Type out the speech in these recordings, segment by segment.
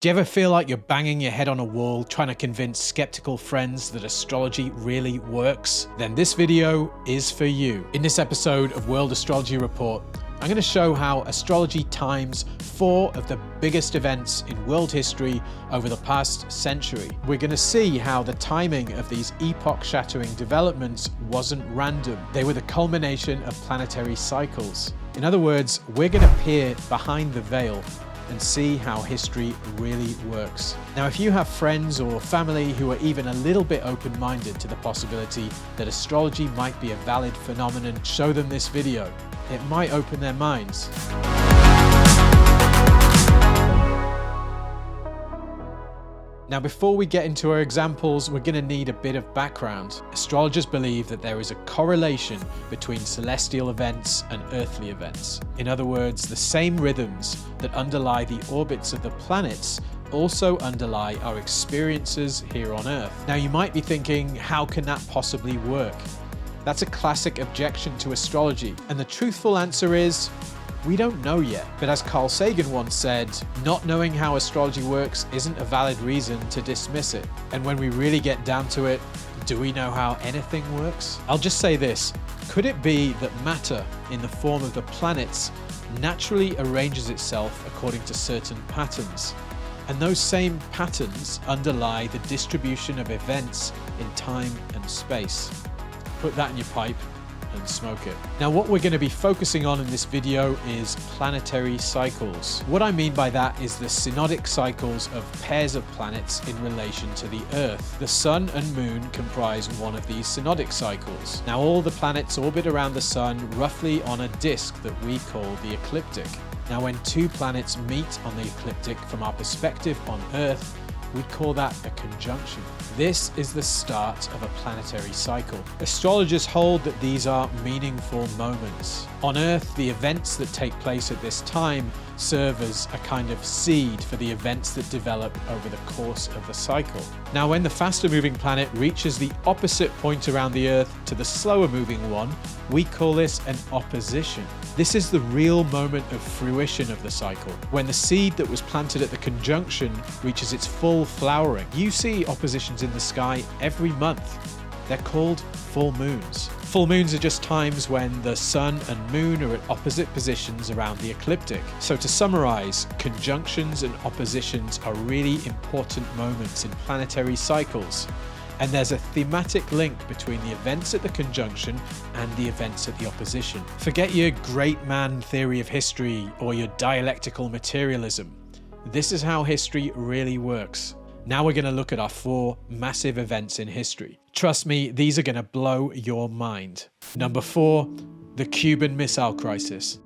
Do you ever feel like you're banging your head on a wall trying to convince skeptical friends that astrology really works? Then this video is for you. In this episode of World Astrology Report, I'm going to show how astrology times 4 of the biggest events in world history over the past century. We're going to see how the timing of these epoch-shattering developments wasn't random. They were the culmination of planetary cycles. In other words, we're going to peer behind the veil and see how history really works. Now, if you have friends or family who are even a little bit open-minded to the possibility that astrology might be a valid phenomenon, show them this video. It might open their minds. Now, before we get into our examples, we're going to need a bit of background. Astrologers believe that there is a correlation between celestial events and earthly events. In other words, the same rhythms that underlie the orbits of the planets also underlie our experiences here on Earth. Now, you might be thinking, how can that possibly work? That's a classic objection to astrology, and the truthful answer is, we don't know yet. But as Carl Sagan once said, not knowing how astrology works isn't a valid reason to dismiss it. And when we really get down to it, do we know how anything works? I'll just say this, could it be that matter in the form of the planets naturally arranges itself according to certain patterns? And those same patterns underlie the distribution of events in time and space. Put that in your pipe and smoke it. Now, what we're going to be focusing on in this video is planetary cycles. What I mean by that is the synodic cycles of pairs of planets in relation to the Earth. The Sun and Moon comprise one of these synodic cycles. Now, all the planets orbit around the Sun roughly on a disk that we call the ecliptic. Now, when two planets meet on the ecliptic from our perspective on Earth, we call that a conjunction. This is the start of a planetary cycle. Astrologers hold that these are meaningful moments. On Earth, the events that take place at this time serve as a kind of seed for the events that develop over the course of the cycle. Now, when the faster moving planet reaches the opposite point around the Earth to the slower moving one, we call this an opposition. This is the real moment of fruition of the cycle, when the seed that was planted at the conjunction reaches its full flowering. You see oppositions in the sky every month. They're called full moons. Full moons are just times when the Sun and Moon are at opposite positions around the ecliptic. So to summarize, conjunctions and oppositions are really important moments in planetary cycles. And there's a thematic link between the events at the conjunction and the events at the opposition. Forget your great man theory of history or your dialectical materialism. This is how history really works. Now we're going to look at our 4 massive events in history. Trust me, these are going to blow your mind. Number 4, the Cuban Missile Crisis.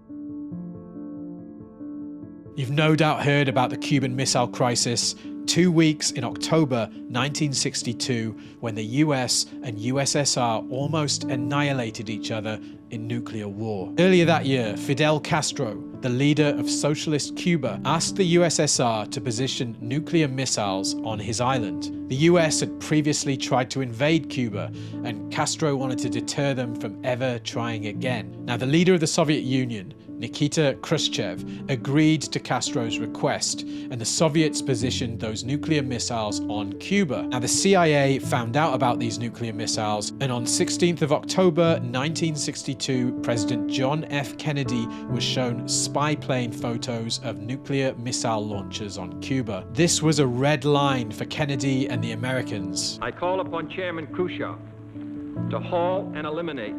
You've no doubt heard about the Cuban Missile Crisis. 2 weeks in October 1962, when the US and USSR almost annihilated each other in nuclear war. Earlier that year, Fidel Castro, the leader of socialist Cuba, asked the USSR to position nuclear missiles on his island. The US had previously tried to invade Cuba, and Castro wanted to deter them from ever trying again. Now, the leader of the Soviet Union, Nikita Khrushchev, agreed to Castro's request, and the Soviets positioned those nuclear missiles on Cuba. Now, the CIA found out about these nuclear missiles, and on 16th of October 1962, President John F. Kennedy was shown spy plane photos of nuclear missile launchers on Cuba. This was a red line for Kennedy and the Americans. I call upon Chairman Khrushchev to halt and eliminate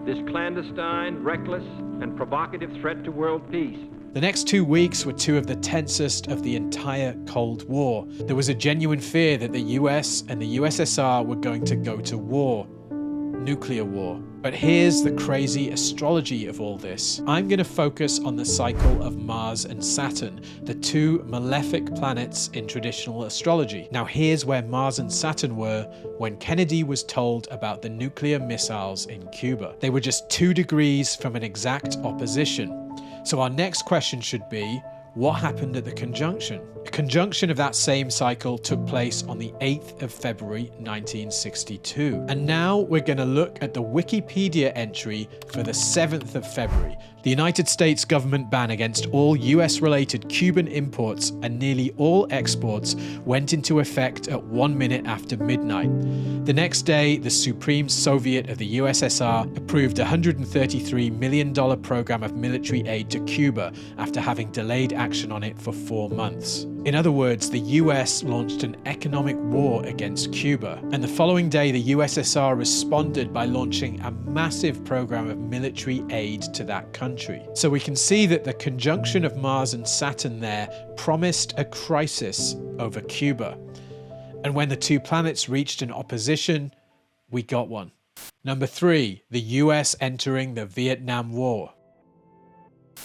this clandestine, reckless, and provocative threat to world peace. The next 2 weeks were 2 of the tensest of the entire Cold War. There was a genuine fear that the US and the USSR were going to go to war. Nuclear war. But here's the crazy astrology of all this. I'm going to focus on the cycle of Mars and Saturn, the 2 malefic planets in traditional astrology. Now, here's where Mars and Saturn were when Kennedy was told about the nuclear missiles in Cuba. They were just 2 degrees from an exact opposition. So our next question should be, what happened at the conjunction? A conjunction of that same cycle took place on the 8th of February 1962. And now we're going to look at the Wikipedia entry for the 7th of February, The United States government ban against all US-related Cuban imports and nearly all exports went into effect at 1 minute after midnight. The next day, the Supreme Soviet of the USSR approved a $133 million program of military aid to Cuba after having delayed action on it for 4 months. In other words, the US launched an economic war against Cuba, and the following day the USSR responded by launching a massive program of military aid to that country. So we can see that the conjunction of Mars and Saturn there promised a crisis over Cuba. And when the two planets reached an opposition, we got one. Number 3, the US entering the Vietnam War.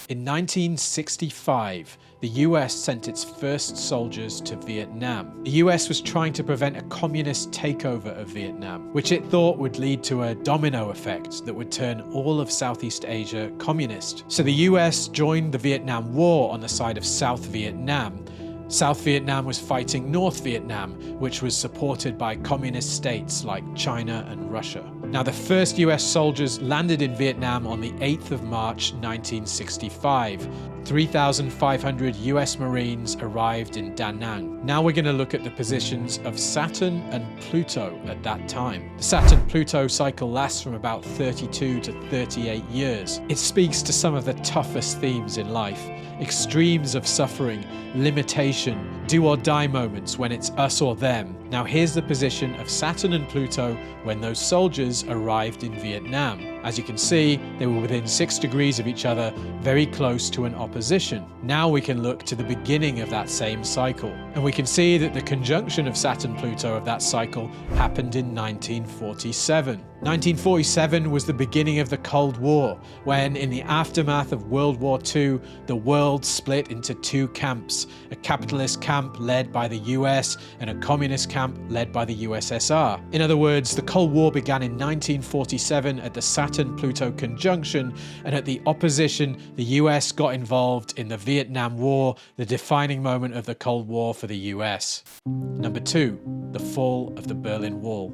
In 1965, the US sent its first soldiers to Vietnam. The US was trying to prevent a communist takeover of Vietnam, which it thought would lead to a domino effect that would turn all of Southeast Asia communist. So the US joined the Vietnam War on the side of South Vietnam. South Vietnam was fighting North Vietnam, which was supported by communist states like China and Russia. Now, the first US soldiers landed in Vietnam on the 8th of March 1965. 3,500 US Marines arrived in Da Nang. Now we're going to look at the positions of Saturn and Pluto at that time. The Saturn-Pluto cycle lasts from about 32 to 38 years. It speaks to some of the toughest themes in life. Extremes of suffering, limitation, do-or-die moments when it's us or them. Now here's the position of Saturn and Pluto when those soldiers arrived in Vietnam. As you can see, they were within 6 degrees of each other, very close to an opposition. Now we can look to the beginning of that same cycle, and we can see that the conjunction of Saturn-Pluto of that cycle happened in 1947. 1947 was the beginning of the Cold War, when in the aftermath of World War II, the world split into 2 camps, a capitalist camp led by the US and a communist camp led by the USSR. In other words, the Cold War began in 1947 at the Saturn-Pluto conjunction, and at the opposition, the US got involved in the Vietnam War, the defining moment of the Cold War for the US. Number 2, the fall of the Berlin Wall.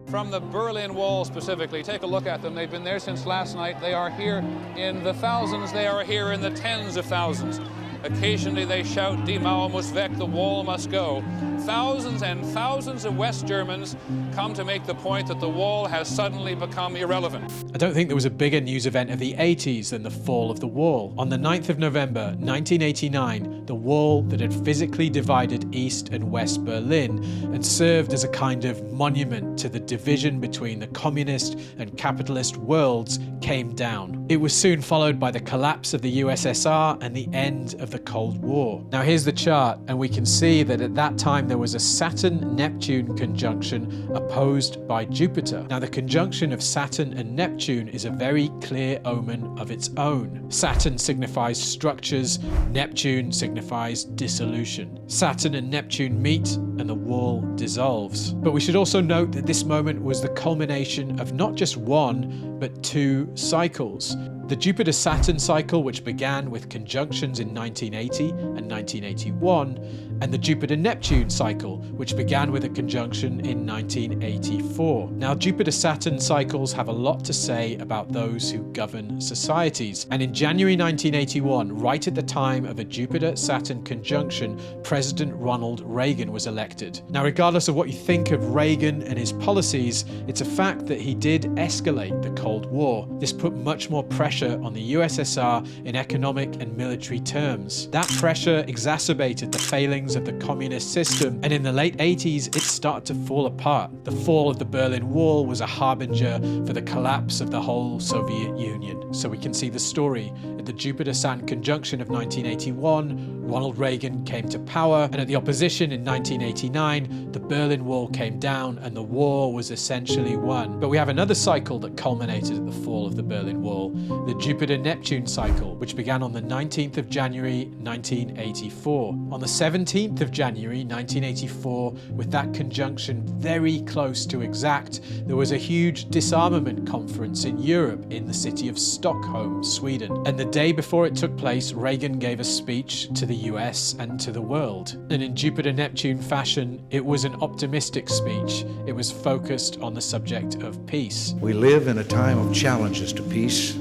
From the Berlin Wall specifically, take a look at them. They've been there since last night. They are here in the thousands. They are here in the tens of thousands. Occasionally they shout, Die Mauer muss weg, the wall must go. Thousands and thousands of West Germans come to make the point that the wall has suddenly become irrelevant. I don't think there was a bigger news event of the 80s than the fall of the wall. On the 9th of November 1989, the wall that had physically divided East and West Berlin and served as a kind of monument to the division between the communist and capitalist worlds came down. It was soon followed by the collapse of the USSR and the end of the Cold War. Now here's the chart, and we can see that at that time there was a Saturn-Neptune conjunction opposed by Jupiter. Now the conjunction of Saturn and Neptune is a very clear omen of its own. Saturn signifies structures, Neptune signifies dissolution. Saturn and Neptune meet and the wall dissolves. But we should also note that this moment was the culmination of not just 1, but 2 cycles. The Jupiter-Saturn cycle, which began with conjunctions in 1980 and 1981, and the Jupiter-Neptune cycle, which began with a conjunction in 1984. Now, Jupiter-Saturn cycles have a lot to say about those who govern societies. And in January 1981, right at the time of a Jupiter-Saturn conjunction, President Ronald Reagan was elected. Now, regardless of what you think of Reagan and his policies, it's a fact that he did escalate the Cold War. This put much more pressure on the USSR in economic and military terms. That pressure exacerbated the failings of the communist system, and in the late 80s it started to fall apart. The fall of the Berlin Wall was a harbinger for the collapse of the whole Soviet Union. So we can see the story. At the Jupiter-Saturn conjunction of 1981, Ronald Reagan came to power, and at the opposition in 1989, the Berlin Wall came down and the war was essentially won. But we have another cycle that culminated at the fall of the Berlin Wall, the Jupiter-Neptune cycle, which began on the 19th of January 1984. On the 17th of January 1984, with that conjunction very close to exact, there was a huge disarmament conference in Europe in the city of Stockholm, Sweden. And the day before it took place, Reagan gave a speech to the US and to the world. And in Jupiter-Neptune fashion, it was an optimistic speech. It was focused on the subject of peace. We live in a time of challenges to peace,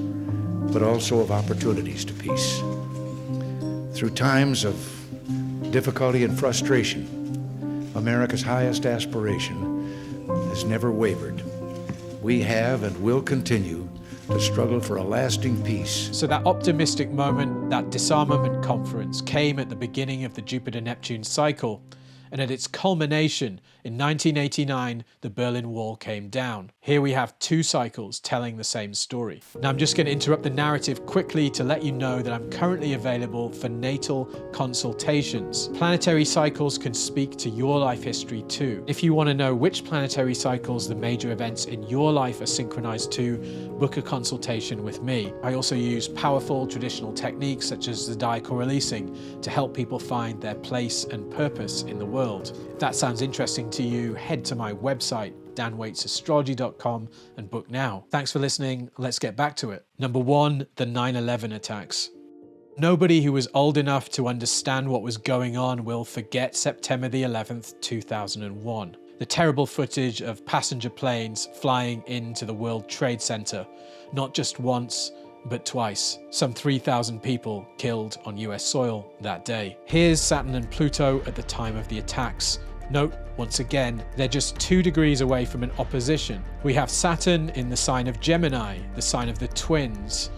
but also of opportunities to peace. Through times of difficulty and frustration, America's highest aspiration has never wavered. We have and will continue to struggle for a lasting peace. So that optimistic moment, that disarmament conference, came at the beginning of the Jupiter-Neptune cycle, and at its culmination in 1989, the Berlin Wall came down. Here we have two cycles telling the same story. Now I'm just going to interrupt the narrative quickly to let you know that I'm currently available for natal consultations. Planetary cycles can speak to your life history too. If you want to know which planetary cycles the major events in your life are synchronized to, book a consultation with me. I also use powerful traditional techniques such as zodiacal releasing to help people find their place and purpose in the world. If that sounds interesting to you, head to my website, danwaitesastrology.com, and book now. Thanks for listening. Let's get back to it. Number 1, the 9/11 attacks. Nobody who was old enough to understand what was going on will forget September the 11th, 2001. The terrible footage of passenger planes flying into the World Trade Center, not just once, but twice. Some 3,000 people killed on US soil that day. Here's Saturn and Pluto at the time of the attacks. Note, once again, they're just 2 degrees away from an opposition. We have Saturn in the sign of Gemini, the sign of the twins,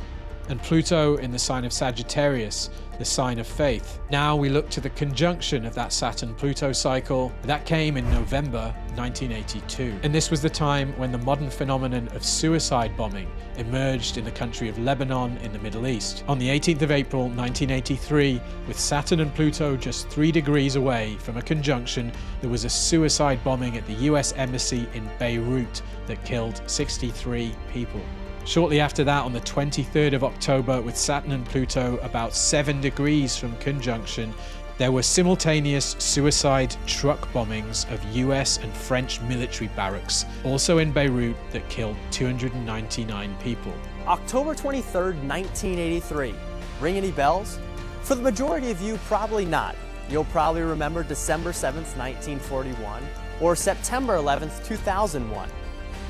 and Pluto in the sign of Sagittarius, the sign of faith. Now we look to the conjunction of that Saturn-Pluto cycle. That came in November 1982. And this was the time when the modern phenomenon of suicide bombing emerged in the country of Lebanon in the Middle East. On the 18th of April 1983, with Saturn and Pluto just 3 degrees away from a conjunction, there was a suicide bombing at the US Embassy in Beirut that killed 63 people. Shortly after that, on the 23rd of October, with Saturn and Pluto about 7 degrees from conjunction, there were simultaneous suicide truck bombings of US and French military barracks, also in Beirut, that killed 299 people. October 23rd, 1983. Ring any bells? For the majority of you, probably not. You'll probably remember December 7th, 1941, or September 11th, 2001.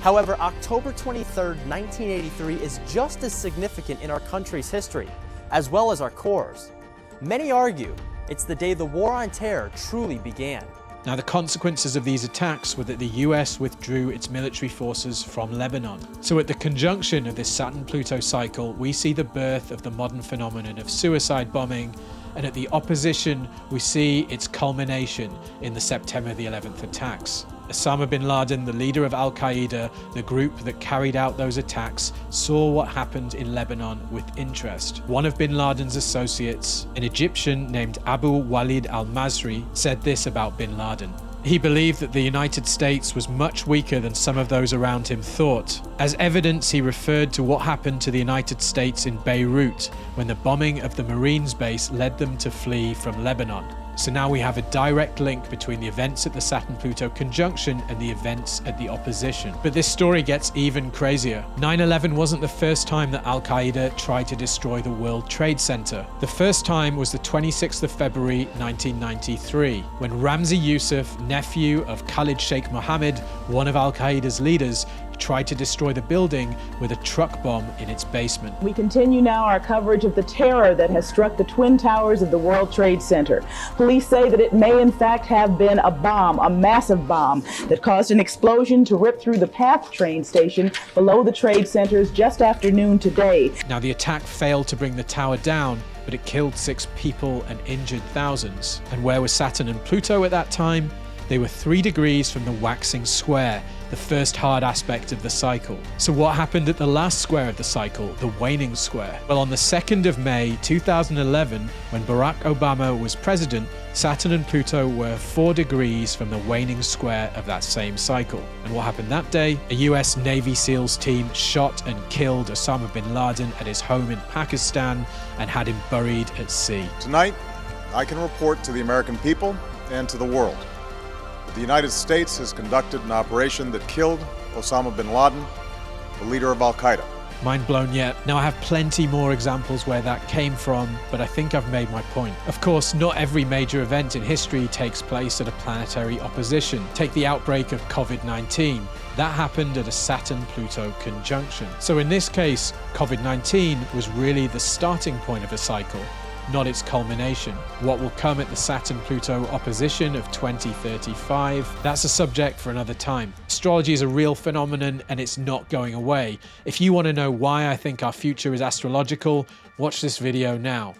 However, October 23rd, 1983 is just as significant in our country's history, as well as our cores. Many argue it's the day the War on Terror truly began. Now, the consequences of these attacks were that the US withdrew its military forces from Lebanon. So at the conjunction of this Saturn-Pluto cycle, we see the birth of the modern phenomenon of suicide bombing, and at the opposition, we see its culmination in the September the 11th attacks. Osama bin Laden, the leader of Al-Qaeda, the group that carried out those attacks, saw what happened in Lebanon with interest. One of bin Laden's associates, an Egyptian named Abu Walid al-Masri, said this about bin Laden. He believed that the United States was much weaker than some of those around him thought. As evidence, he referred to what happened to the United States in Beirut when the bombing of the Marines base led them to flee from Lebanon. So now we have a direct link between the events at the Saturn-Pluto conjunction and the events at the opposition. But this story gets even crazier. 9/11 wasn't the first time that Al-Qaeda tried to destroy the World Trade Center. The first time was the 26th of February 1993, when Ramzi Youssef, nephew of Khalid Sheikh Mohammed, one of Al-Qaeda's leaders, tried to destroy the building with a truck bomb in its basement. We continue now our coverage of the terror that has struck the Twin Towers of the World Trade Center. Police say that it may in fact have been a bomb, a massive bomb, that caused an explosion to rip through the PATH train station below the trade centers just after noon today. Now, the attack failed to bring the tower down, but it killed 6 people and injured thousands. And where was Saturn and Pluto at that time? They were 3 degrees from the waxing square, the first hard aspect of the cycle. So what happened at the last square of the cycle, the waning square? Well, on the 2nd of May 2011, when Barack Obama was president, Saturn and Pluto were 4 degrees from the waning square of that same cycle. And what happened that day? A US Navy SEALs team shot and killed Osama bin Laden at his home in Pakistan and had him buried at sea. Tonight, I can report to the American people and to the world that the United States has conducted an operation that killed Osama bin Laden, the leader of Al-Qaeda. Mind blown yet? Now I have plenty more examples where that came from, but I think I've made my point. Of course, not every major event in history takes place at a planetary opposition. Take the outbreak of COVID-19. That happened at a Saturn-Pluto conjunction. So in this case, COVID-19 was really the starting point of a cycle, not its culmination. What will come at the Saturn-Pluto opposition of 2035, that's a subject for another time. Astrology is a real phenomenon and it's not going away. If you want to know why I think our future is astrological, watch this video now.